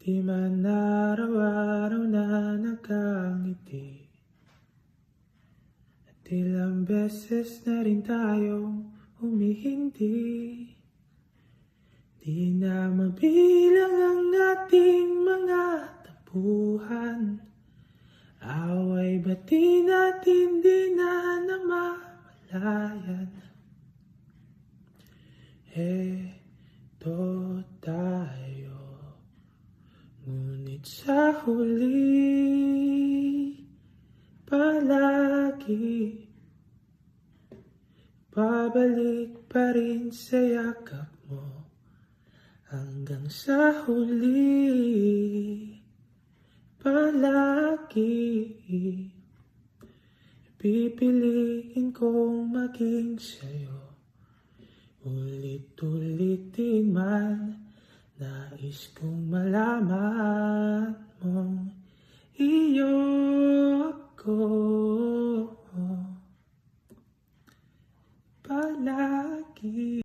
Di man araw-araw na nakangiti, at ilang beses na rin tayong humihindi. Di na mabilang ang ating mga tapuhan, away bati natin di na namamalayan. Eto tayo, ngunit sa huli palagi babalik pa rin sa yakap mo. Hanggang sa huli palagi pipiliin kong maging sa'yo. Ulit-ulitin man, nais kong malaman mong iyo ako palagi.